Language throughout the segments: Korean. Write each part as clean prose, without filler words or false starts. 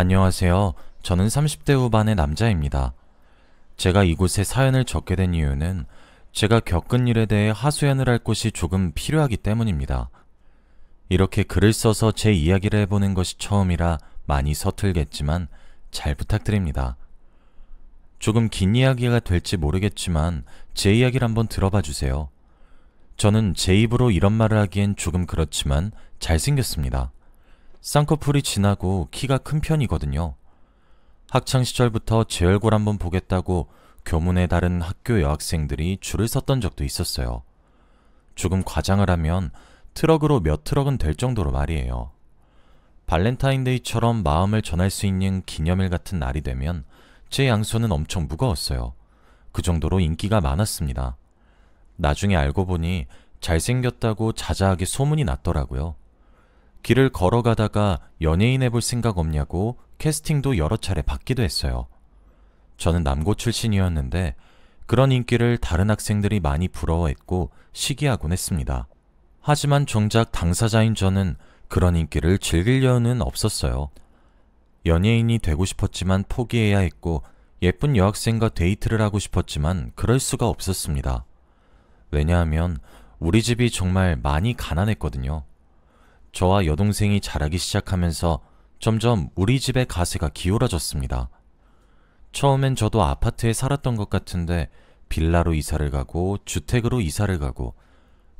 안녕하세요. 저는 30대 후반의 남자입니다. 제가 이곳에 사연을 적게 된 이유는 제가 겪은 일에 대해 하소연을 할 곳이 조금 필요하기 때문입니다. 이렇게 글을 써서 제 이야기를 해보는 것이 처음이라 많이 서툴겠지만 잘 부탁드립니다. 조금 긴 이야기가 될지 모르겠지만 제 이야기를 한번 들어봐 주세요. 저는 제 입으로 이런 말을 하기엔 조금 그렇지만 잘생겼습니다. 쌍꺼풀이 진하고 키가 큰 편이거든요. 학창시절부터 제 얼굴 한번 보겠다고 교문의 다른 학교 여학생들이 줄을 섰던 적도 있었어요. 조금 과장을 하면 트럭으로 몇 트럭은 될 정도로 말이에요. 발렌타인데이처럼 마음을 전할 수 있는 기념일 같은 날이 되면 제 양손은 엄청 무거웠어요. 그 정도로 인기가 많았습니다. 나중에 알고 보니 잘생겼다고 자자하게 소문이 났더라고요. 길을 걸어가다가 연예인 해볼 생각 없냐고 캐스팅도 여러 차례 받기도 했어요. 저는 남고 출신이었는데 그런 인기를 다른 학생들이 많이 부러워했고 시기하곤 했습니다. 하지만 정작 당사자인 저는 그런 인기를 즐길 여유는 없었어요. 연예인이 되고 싶었지만 포기해야 했고 예쁜 여학생과 데이트를 하고 싶었지만 그럴 수가 없었습니다. 왜냐하면 우리 집이 정말 많이 가난했거든요. 저와 여동생이 자라기 시작하면서 점점 우리 집의 가세가 기울어졌습니다. 처음엔 저도 아파트에 살았던 것 같은데 빌라로 이사를 가고 주택으로 이사를 가고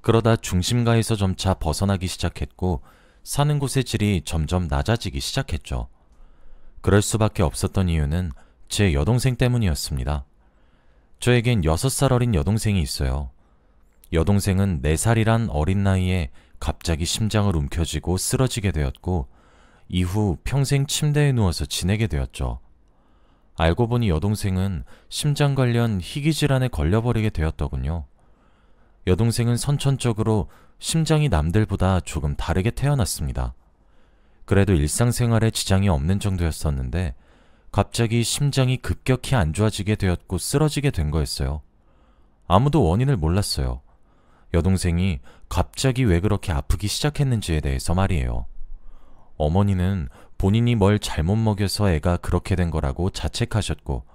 그러다 중심가에서 점차 벗어나기 시작했고 사는 곳의 질이 점점 낮아지기 시작했죠. 그럴 수밖에 없었던 이유는 제 여동생 때문이었습니다. 저에겐 6살 어린 여동생이 있어요. 여동생은 4살이란 어린 나이에 갑자기 심장을 움켜쥐고 쓰러지게 되었고 이후 평생 침대에 누워서 지내게 되었죠. 알고 보니 여동생은 심장 관련 희귀질환에 걸려버리게 되었더군요. 여동생은 선천적으로 심장이 남들보다 조금 다르게 태어났습니다. 그래도 일상생활에 지장이 없는 정도였었는데 갑자기 심장이 급격히 안 좋아지게 되었고 쓰러지게 된 거였어요. 아무도 원인을 몰랐어요. 여동생이 갑자기 왜 그렇게 아프기 시작했는지에 대해서 말이에요. 어머니는 본인이 뭘 잘못 먹여서 애가 그렇게 된 거라고 자책하셨고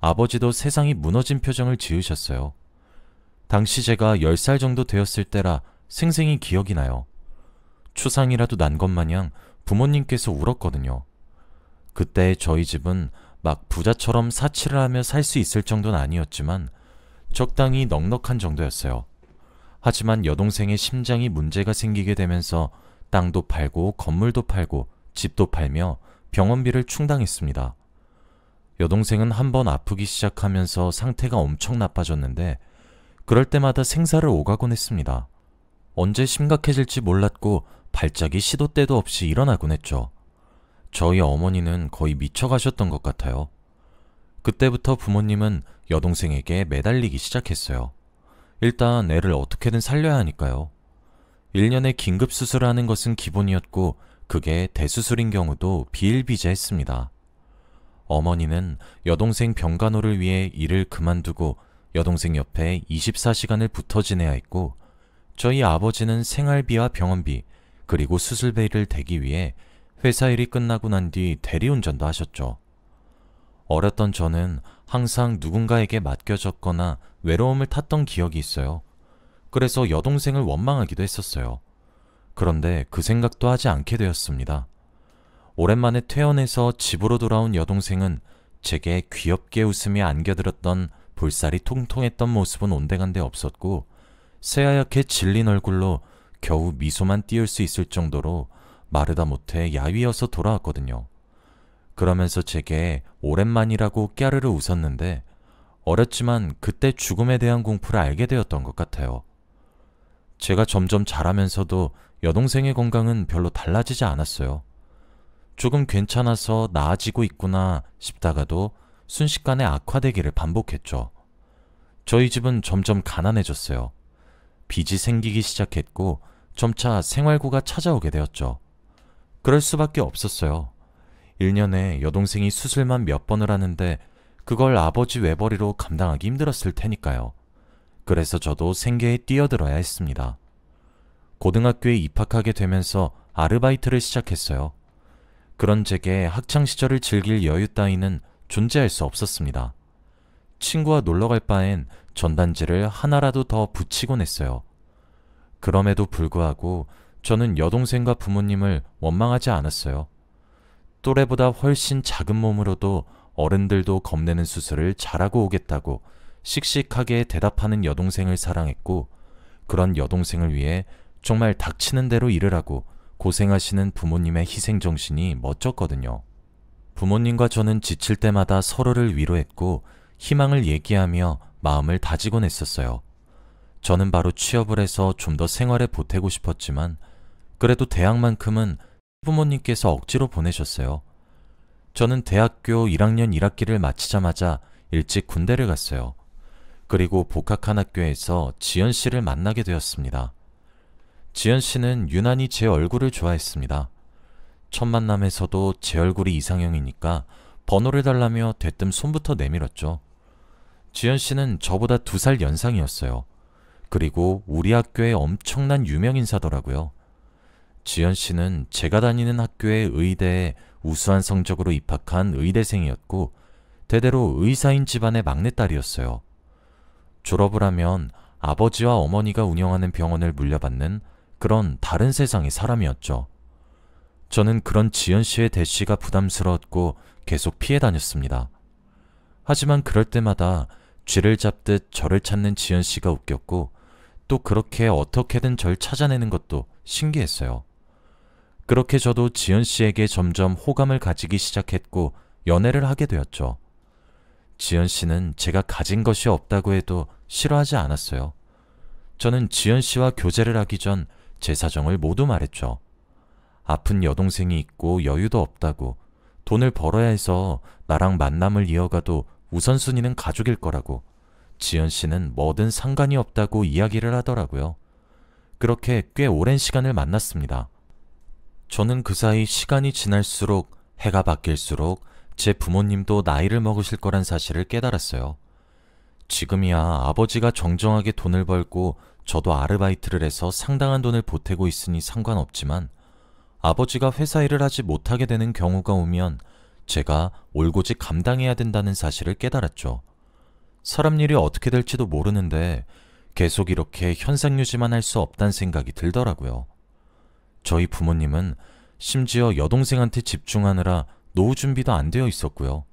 아버지도 세상이 무너진 표정을 지으셨어요. 당시 제가 10살 정도 되었을 때라 생생히 기억이 나요. 추상이라도 난 것 마냥 부모님께서 울었거든요. 그때 저희 집은 막 부자처럼 사치를 하며 살 수 있을 정도는 아니었지만 적당히 넉넉한 정도였어요. 하지만 여동생의 심장이 문제가 생기게 되면서 땅도 팔고 건물도 팔고 집도 팔며 병원비를 충당했습니다. 여동생은 한번 아프기 시작하면서 상태가 엄청 나빠졌는데 그럴 때마다 생사를 오가곤 했습니다. 언제 심각해질지 몰랐고 발작이 시도 때도 없이 일어나곤 했죠. 저희 어머니는 거의 미쳐가셨던 것 같아요. 그때부터 부모님은 여동생에게 매달리기 시작했어요. 일단 애를 어떻게든 살려야 하니까요. 1년에 긴급 수술을 하는 것은 기본이었고 그게 대수술인 경우도 비일비재했습니다. 어머니는 여동생 병간호를 위해 일을 그만두고 여동생 옆에 24시간을 붙어 지내야 했고 저희 아버지는 생활비와 병원비 그리고 수술비를 대기 위해 회사 일이 끝나고 난 뒤 대리운전도 하셨죠. 어렸던 저는 항상 누군가에게 맡겨졌거나 외로움을 탔던 기억이 있어요. 그래서 여동생을 원망하기도 했었어요. 그런데 그 생각도 하지 않게 되었습니다. 오랜만에 퇴원해서 집으로 돌아온 여동생은 제게 귀엽게 웃으며 안겨들었던 볼살이 통통했던 모습은 온데간데 없었고 새하얗게 질린 얼굴로 겨우 미소만 띄울 수 있을 정도로 마르다 못해 야위어서 돌아왔거든요. 그러면서 제게 오랜만이라고 깨르르 웃었는데 어렸지만 그때 죽음에 대한 공포를 알게 되었던 것 같아요. 제가 점점 자라면서도 여동생의 건강은 별로 달라지지 않았어요. 조금 괜찮아서 나아지고 있구나 싶다가도 순식간에 악화되기를 반복했죠. 저희 집은 점점 가난해졌어요. 빚이 생기기 시작했고 점차 생활고가 찾아오게 되었죠. 그럴 수밖에 없었어요. 1년에 여동생이 수술만 몇 번을 하는데 그걸 아버지 외벌이로 감당하기 힘들었을 테니까요. 그래서 저도 생계에 뛰어들어야 했습니다. 고등학교에 입학하게 되면서 아르바이트를 시작했어요. 그런 제게 학창시절을 즐길 여유 따위는 존재할 수 없었습니다. 친구와 놀러갈 바엔 전단지를 하나라도 더 붙이곤 했어요. 그럼에도 불구하고 저는 여동생과 부모님을 원망하지 않았어요. 또래보다 훨씬 작은 몸으로도 어른들도 겁내는 수술을 잘하고 오겠다고 씩씩하게 대답하는 여동생을 사랑했고, 그런 여동생을 위해 정말 닥치는 대로 일을 하고 고생하시는 부모님의 희생정신이 멋졌거든요. 부모님과 저는 지칠 때마다 서로를 위로했고 희망을 얘기하며 마음을 다지곤 했었어요. 저는 바로 취업을 해서 좀 더 생활에 보태고 싶었지만 그래도 대학만큼은 부모님께서 억지로 보내셨어요. 저는 대학교 1학년 1학기를 마치자마자 일찍 군대를 갔어요. 그리고 복학한 학교에서 지연 씨를 만나게 되었습니다. 지연 씨는 유난히 제 얼굴을 좋아했습니다. 첫 만남에서도 제 얼굴이 이상형이니까 번호를 달라며 대뜸 손부터 내밀었죠. 지연 씨는 저보다 2살 연상이었어요. 그리고 우리 학교의 엄청난 유명 인사더라고요. 지연 씨는 제가 다니는 학교의 의대에 우수한 성적으로 입학한 의대생이었고 대대로 의사인 집안의 막내딸이었어요. 졸업을 하면 아버지와 어머니가 운영하는 병원을 물려받는 그런 다른 세상의 사람이었죠. 저는 그런 지연 씨의 대시가 부담스러웠고 계속 피해 다녔습니다. 하지만 그럴 때마다 쥐를 잡듯 저를 찾는 지연 씨가 웃겼고 또 그렇게 어떻게든 절 찾아내는 것도 신기했어요. 그렇게 저도 지연 씨에게 점점 호감을 가지기 시작했고 연애를 하게 되었죠. 지연 씨는 제가 가진 것이 없다고 해도 싫어하지 않았어요. 저는 지연 씨와 교제를 하기 전 제 사정을 모두 말했죠. 아픈 여동생이 있고 여유도 없다고, 돈을 벌어야 해서 나랑 만남을 이어가도 우선순위는 가족일 거라고, 지연 씨는 뭐든 상관이 없다고 이야기를 하더라고요. 그렇게 꽤 오랜 시간을 만났습니다. 저는 그 사이 시간이 지날수록, 해가 바뀔수록 제 부모님도 나이를 먹으실 거란 사실을 깨달았어요. 지금이야 아버지가 정정하게 돈을 벌고 저도 아르바이트를 해서 상당한 돈을 보태고 있으니 상관없지만 아버지가 회사 일을 하지 못하게 되는 경우가 오면 제가 올고직 감당해야 된다는 사실을 깨달았죠. 사람 일이 어떻게 될지도 모르는데 계속 이렇게 현상 유지만 할 수 없다는 생각이 들더라고요. 저희 부모님은 심지어 여동생한테 집중하느라 노후 준비도 안 되어 있었고요.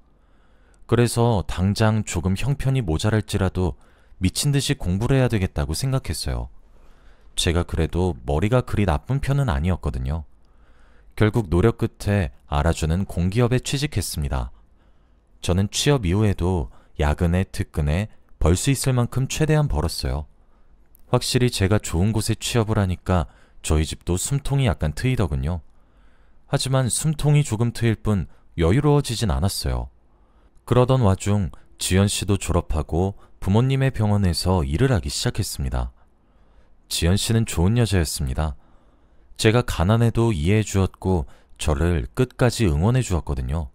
그래서 당장 조금 형편이 모자랄지라도 미친 듯이 공부를 해야 되겠다고 생각했어요. 제가 그래도 머리가 그리 나쁜 편은 아니었거든요. 결국 노력 끝에 알아주는 공기업에 취직했습니다. 저는 취업 이후에도 야근에 특근에 벌 수 있을 만큼 최대한 벌었어요. 확실히 제가 좋은 곳에 취업을 하니까 저희 집도 숨통이 약간 트이더군요. 하지만 숨통이 조금 트일 뿐 여유로워지진 않았어요. 그러던 와중 지연 씨도 졸업하고 부모님의 병원에서 일을 하기 시작했습니다. 지연 씨는 좋은 여자였습니다. 제가 가난해도 이해해 주었고 저를 끝까지 응원해 주었거든요.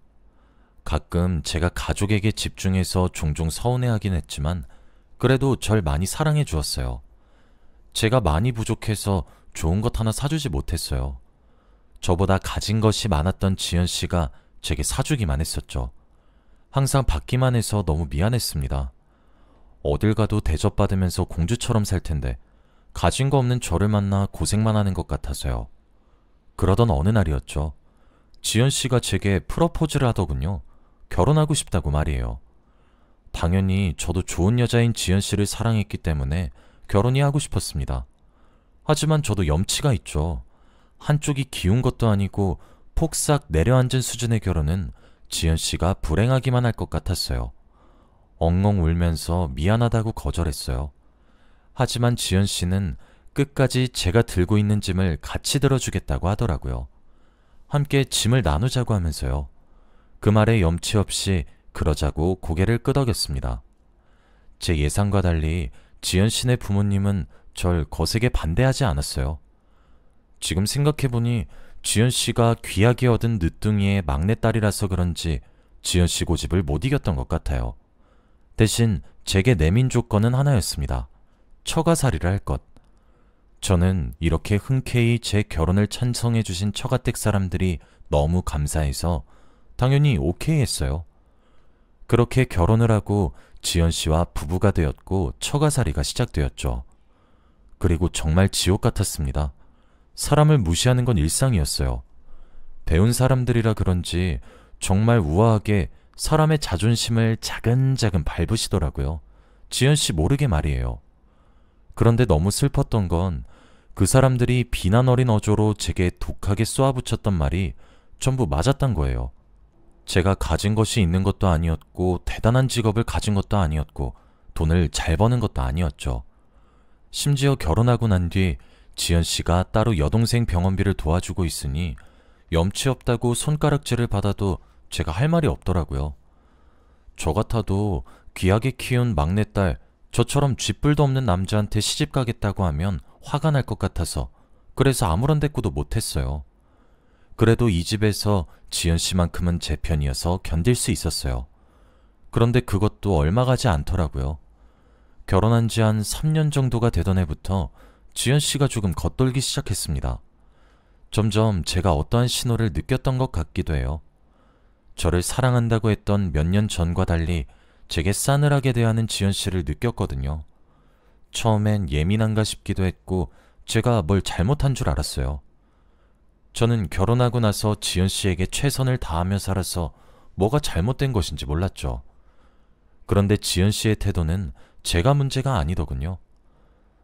가끔 제가 가족에게 집중해서 종종 서운해하긴 했지만 그래도 절 많이 사랑해 주었어요. 제가 많이 부족해서 좋은 것 하나 사주지 못했어요. 저보다 가진 것이 많았던 지연 씨가 제게 사주기만 했었죠. 항상 받기만 해서 너무 미안했습니다. 어딜 가도 대접받으면서 공주처럼 살 텐데 가진 거 없는 저를 만나 고생만 하는 것 같아서요. 그러던 어느 날이었죠. 지연 씨가 제게 프러포즈를 하더군요. 결혼하고 싶다고 말이에요. 당연히 저도 좋은 여자인 지연 씨를 사랑했기 때문에 결혼이 하고 싶었습니다. 하지만 저도 염치가 있죠. 한쪽이 기운 것도 아니고 폭삭 내려앉은 수준의 결혼은 지연 씨가 불행하기만 할 것 같았어요. 엉엉 울면서 미안하다고 거절했어요. 하지만 지연 씨는 끝까지 제가 들고 있는 짐을 같이 들어주겠다고 하더라고요. 함께 짐을 나누자고 하면서요. 그 말에 염치 없이 그러자고 고개를 끄덕였습니다. 제 예상과 달리 지연 씨네 부모님은 절 거세게 반대하지 않았어요. 지금 생각해보니 지연 씨가 귀하게 얻은 늦둥이의 막내딸이라서 그런지 지연 씨 고집을 못 이겼던 것 같아요. 대신 제게 내민 조건은 하나였습니다. 처가살이를 할 것. 저는 이렇게 흔쾌히 제 결혼을 찬성해주신 처가댁 사람들이 너무 감사해서 당연히 오케이 했어요. 그렇게 결혼을 하고 지연 씨와 부부가 되었고 처가살이가 시작되었죠. 그리고 정말 지옥 같았습니다. 사람을 무시하는 건 일상이었어요. 배운 사람들이라 그런지 정말 우아하게 사람의 자존심을 자근자근 밟으시더라고요. 지연 씨 모르게 말이에요. 그런데 너무 슬펐던 건 그 사람들이 비난 어린 어조로 제게 독하게 쏘아붙였던 말이 전부 맞았단 거예요. 제가 가진 것이 있는 것도 아니었고 대단한 직업을 가진 것도 아니었고 돈을 잘 버는 것도 아니었죠. 심지어 결혼하고 난 뒤 지연 씨가 따로 여동생 병원비를 도와주고 있으니 염치 없다고 손가락질을 받아도 제가 할 말이 없더라고요. 저 같아도 귀하게 키운 막내딸, 저처럼 쥐뿔도 없는 남자한테 시집 가겠다고 하면 화가 날 것 같아서 그래서 아무런 대꾸도 못했어요. 그래도 이 집에서 지연 씨만큼은 제 편이어서 견딜 수 있었어요. 그런데 그것도 얼마 가지 않더라고요. 결혼한 지 한 3년 정도가 되던 해부터 지연 씨가 조금 겉돌기 시작했습니다. 점점 제가 어떠한 신호를 느꼈던 것 같기도 해요. 저를 사랑한다고 했던 몇 년 전과 달리 제게 싸늘하게 대하는 지연 씨를 느꼈거든요. 처음엔 예민한가 싶기도 했고 제가 뭘 잘못한 줄 알았어요. 저는 결혼하고 나서 지연 씨에게 최선을 다하며 살아서 뭐가 잘못된 것인지 몰랐죠. 그런데 지연 씨의 태도는 제가 문제가 아니더군요.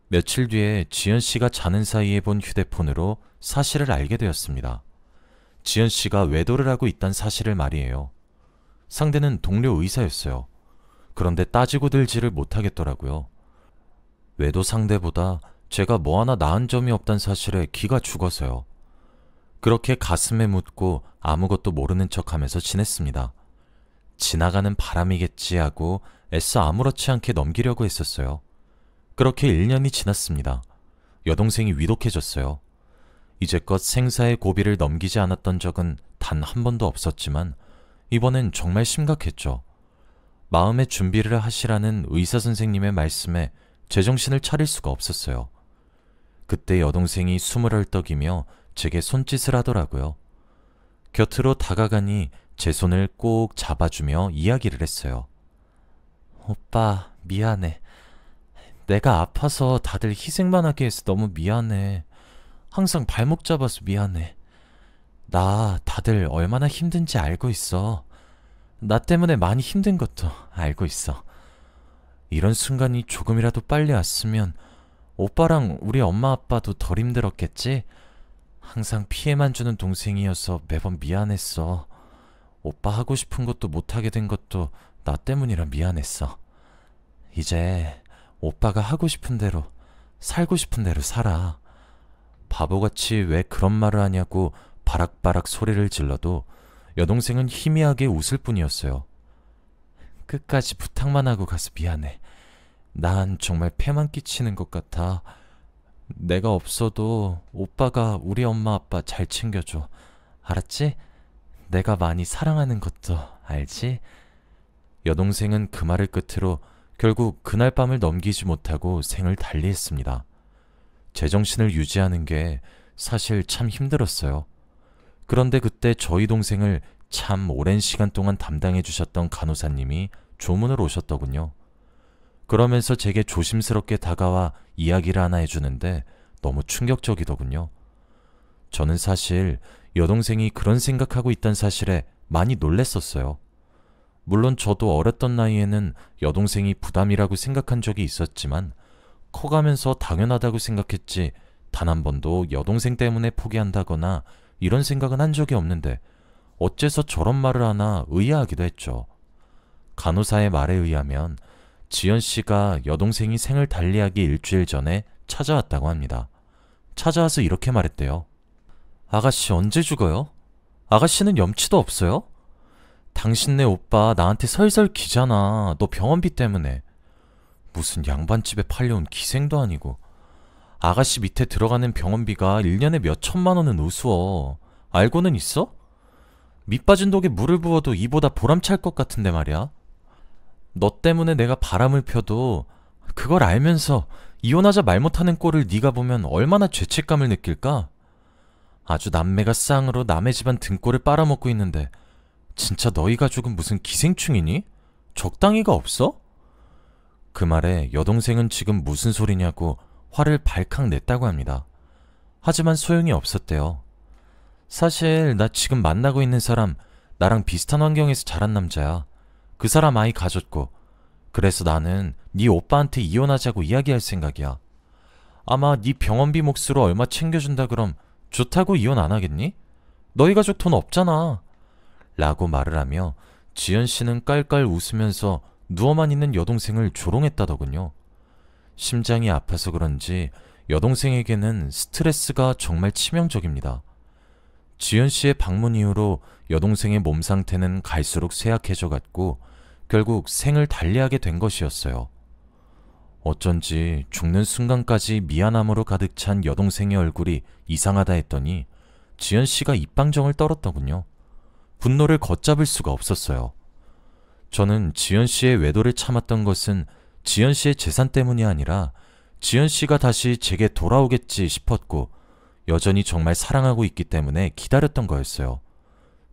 며칠 뒤에 지연 씨가 자는 사이에 본 휴대폰으로 사실을 알게 되었습니다. 지연 씨가 외도를 하고 있다는 사실을 말이에요. 상대는 동료 의사였어요. 그런데 따지고 들지를 못하겠더라고요. 외도 상대보다 제가 뭐 하나 나은 점이 없다는 사실에 기가 죽어서요. 그렇게 가슴에 묻고 아무것도 모르는 척하면서 지냈습니다. 지나가는 바람이겠지 하고 애써 아무렇지 않게 넘기려고 했었어요. 그렇게 1년이 지났습니다. 여동생이 위독해졌어요. 이제껏 생사의 고비를 넘기지 않았던 적은 단 한 번도 없었지만 이번엔 정말 심각했죠. 마음의 준비를 하시라는 의사 선생님의 말씀에 제정신을 차릴 수가 없었어요. 그때 여동생이 숨을 헐떡이며 제게 손짓을 하더라고요. 곁으로 다가가니 제 손을 꼭 잡아주며 이야기를 했어요. 오빠, 미안해. 내가 아파서 다들 희생만 하게 해서 너무 미안해. 항상 발목 잡아서 미안해. 나 다들 얼마나 힘든지 알고 있어. 나 때문에 많이 힘든 것도 알고 있어. 이런 순간이 조금이라도 빨리 왔으면 오빠랑 우리 엄마 아빠도 덜 힘들었겠지? 항상 피해만 주는 동생이어서 매번 미안했어. 오빠 하고 싶은 것도 못하게 된 것도 나 때문이라 미안했어. 이제 오빠가 하고 싶은 대로, 살고 싶은 대로 살아. 바보같이 왜 그런 말을 하냐고 바락바락 소리를 질러도 여동생은 희미하게 웃을 뿐이었어요. 끝까지 부탁만 하고 가서 미안해. 난 정말 폐만 끼치는 것 같아. 내가 없어도 오빠가 우리 엄마 아빠 잘 챙겨줘. 알았지? 내가 많이 사랑하는 것도 알지? 여동생은 그 말을 끝으로 결국 그날 밤을 넘기지 못하고 생을 달리했습니다. 제정신을 유지하는 게 사실 참 힘들었어요. 그런데 그때 저희 동생을 참 오랜 시간 동안 담당해 주셨던 간호사님이 조문을 오셨더군요. 그러면서 제게 조심스럽게 다가와 이야기를 하나 해주는데 너무 충격적이더군요. 저는 사실 여동생이 그런 생각하고 있다는 사실에 많이 놀랬었어요. 물론 저도 어렸던 나이에는 여동생이 부담이라고 생각한 적이 있었지만 커가면서 당연하다고 생각했지 단 한 번도 여동생 때문에 포기한다거나 이런 생각은 한 적이 없는데 어째서 저런 말을 하나 의아하기도 했죠. 간호사의 말에 의하면 지연 씨가 여동생이 생을 달리하기 일주일 전에 찾아왔다고 합니다. 찾아와서 이렇게 말했대요. 아가씨 언제 죽어요? 아가씨는 염치도 없어요? 당신네 오빠 나한테 설설 기잖아. 너 병원비 때문에. 무슨 양반집에 팔려온 기생도 아니고. 아가씨 밑에 들어가는 병원비가 1년에 몇 천만 원은 우스워. 알고는 있어? 밑 빠진 독에 물을 부어도 이보다 보람찰 것 같은데 말이야. 너 때문에 내가 바람을 펴도 그걸 알면서 이혼하자 말 못하는 꼴을 네가 보면 얼마나 죄책감을 느낄까? 아주 남매가 쌍으로 남의 집안 등골을 빨아먹고 있는데 진짜 너희 가족은 무슨 기생충이니? 적당히가 없어? 그 말에 여동생은 지금 무슨 소리냐고 화를 발칵 냈다고 합니다. 하지만 소용이 없었대요. 사실 나 지금 만나고 있는 사람 나랑 비슷한 환경에서 자란 남자야. 그 사람 아이 가졌고 그래서 나는 네 오빠한테 이혼하자고 이야기할 생각이야. 아마 네 병원비 몫으로 얼마 챙겨준다 그럼 좋다고 이혼 안 하겠니? 너희 가족 돈 없잖아. 라고 말을 하며 지연 씨는 깔깔 웃으면서 누워만 있는 여동생을 조롱했다더군요. 심장이 아파서 그런지 여동생에게는 스트레스가 정말 치명적입니다. 지연 씨의 방문 이후로 여동생의 몸 상태는 갈수록 쇠약해져 갔고 결국 생을 달리하게 된 것이었어요. 어쩐지 죽는 순간까지 미안함으로 가득 찬 여동생의 얼굴이 이상하다 했더니 지연 씨가 입방정을 떨었더군요. 분노를 걷잡을 수가 없었어요. 저는 지연 씨의 외도를 참았던 것은 지연 씨의 재산 때문이 아니라 지연 씨가 다시 제게 돌아오겠지 싶었고 여전히 정말 사랑하고 있기 때문에 기다렸던 거였어요.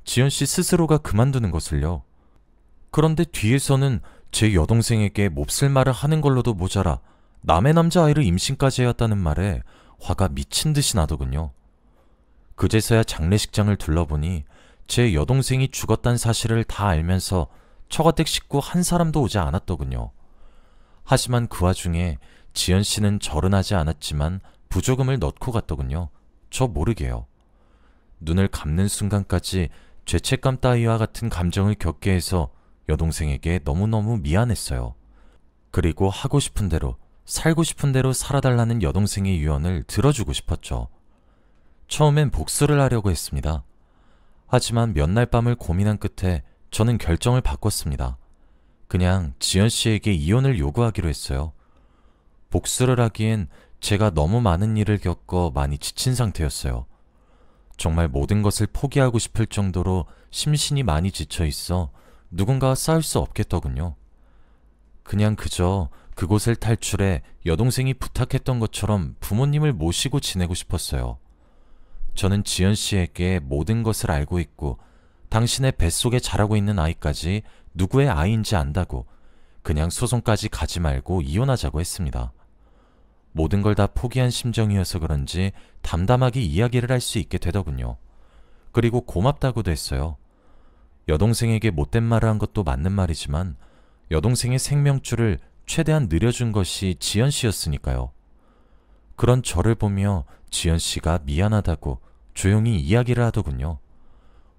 지연 씨 스스로가 그만두는 것을요. 그런데 뒤에서는 제 여동생에게 몹쓸 말을 하는 걸로도 모자라 남의 남자아이를 임신까지 해왔다는 말에 화가 미친 듯이 나더군요. 그제서야 장례식장을 둘러보니 제 여동생이 죽었다는 사실을 다 알면서 처가댁 식구 한 사람도 오지 않았더군요. 하지만 그 와중에 지연 씨는 절은 하지 않았지만 부조금을 넣고 갔더군요. 저 모르게요. 눈을 감는 순간까지 죄책감 따위와 같은 감정을 겪게 해서 여동생에게 너무너무 미안했어요. 그리고 하고 싶은 대로, 살고 싶은 대로 살아달라는 여동생의 유언을 들어주고 싶었죠. 처음엔 복수를 하려고 했습니다. 하지만 몇 날 밤을 고민한 끝에 저는 결정을 바꿨습니다. 그냥 지연 씨에게 이혼을 요구하기로 했어요. 복수를 하기엔 제가 너무 많은 일을 겪어 많이 지친 상태였어요. 정말 모든 것을 포기하고 싶을 정도로 심신이 많이 지쳐 있어 누군가와 싸울 수 없겠더군요. 그냥 그저 그곳을 탈출해 여동생이 부탁했던 것처럼 부모님을 모시고 지내고 싶었어요. 저는 지연 씨에게 모든 것을 알고 있고 당신의 뱃속에 자라고 있는 아이까지 누구의 아이인지 안다고 그냥 소송까지 가지 말고 이혼하자고 했습니다. 모든 걸 다 포기한 심정이어서 그런지 담담하게 이야기를 할 수 있게 되더군요. 그리고 고맙다고도 했어요. 여동생에게 못된 말을 한 것도 맞는 말이지만 여동생의 생명줄을 최대한 늘려준 것이 지연 씨였으니까요. 그런 저를 보며 지연 씨가 미안하다고 조용히 이야기를 하더군요.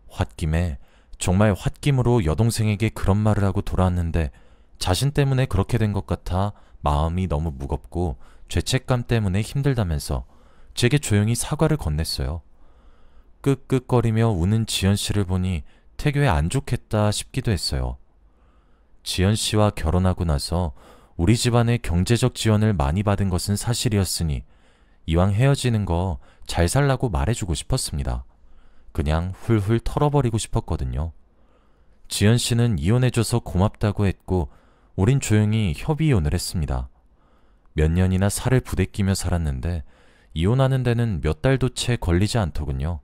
홧김에 정말 홧김으로 여동생에게 그런 말을 하고 돌아왔는데 자신 때문에 그렇게 된 것 같아 마음이 너무 무겁고 죄책감 때문에 힘들다면서 제게 조용히 사과를 건넸어요. 끄끄거리며 우는 지연 씨를 보니 태교에 안 좋겠다 싶기도 했어요. 지연 씨와 결혼하고 나서 우리 집안의 경제적 지원을 많이 받은 것은 사실이었으니 이왕 헤어지는 거 잘 살라고 말해주고 싶었습니다. 그냥 훌훌 털어버리고 싶었거든요. 지연 씨는 이혼해줘서 고맙다고 했고 우린 조용히 협의이혼을 했습니다. 몇 년이나 살을 부대끼며 살았는데 이혼하는 데는 몇 달도 채 걸리지 않더군요.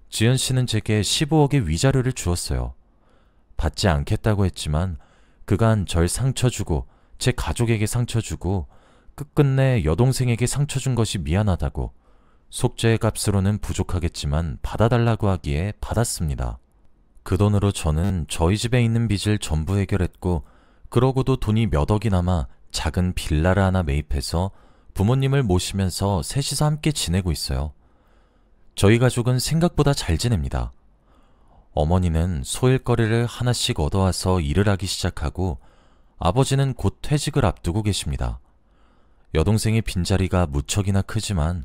지연 씨는 제게 15억의 위자료를 주었어요. 받지 않겠다고 했지만 그간 절 상처 주고 제 가족에게 상처 주고 끝끝내 여동생에게 상처 준 것이 미안하다고 속죄의 값으로는 부족하겠지만 받아달라고 하기에 받았습니다. 그 돈으로 저는 저희 집에 있는 빚을 전부 해결했고 그러고도 돈이 몇 억이 남아 작은 빌라를 하나 매입해서 부모님을 모시면서 셋이서 함께 지내고 있어요. 저희 가족은 생각보다 잘 지냅니다. 어머니는 소일거리를 하나씩 얻어와서 일을 하기 시작하고 아버지는 곧 퇴직을 앞두고 계십니다. 여동생의 빈자리가 무척이나 크지만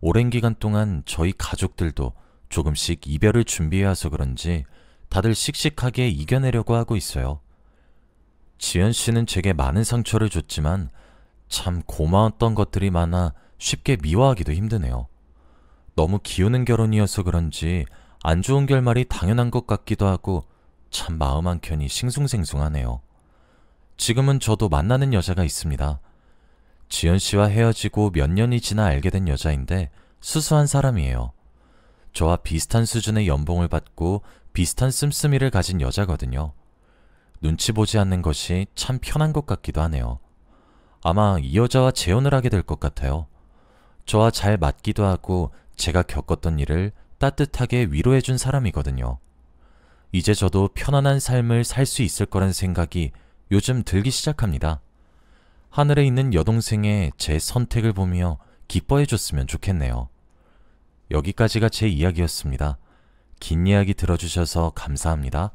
오랜 기간 동안 저희 가족들도 조금씩 이별을 준비해와서 그런지 다들 씩씩하게 이겨내려고 하고 있어요. 지연 씨는 제게 많은 상처를 줬지만 참 고마웠던 것들이 많아 쉽게 미워하기도 힘드네요. 너무 기우는 결혼이어서 그런지 안 좋은 결말이 당연한 것 같기도 하고 참 마음 한켠이 싱숭생숭하네요. 지금은 저도 만나는 여자가 있습니다. 지연 씨와 헤어지고 몇 년이 지나 알게 된 여자인데 수수한 사람이에요. 저와 비슷한 수준의 연봉을 받고 비슷한 씀씀이를 가진 여자거든요. 눈치 보지 않는 것이 참 편한 것 같기도 하네요. 아마 이 여자와 재혼을 하게 될 것 같아요. 저와 잘 맞기도 하고 제가 겪었던 일을 따뜻하게 위로해준 사람이거든요. 이제 저도 편안한 삶을 살 수 있을 거란 생각이 요즘 들기 시작합니다. 하늘에 있는 여동생의 제 선택을 보며 기뻐해줬으면 좋겠네요. 여기까지가 제 이야기였습니다. 긴 이야기 들어주셔서 감사합니다.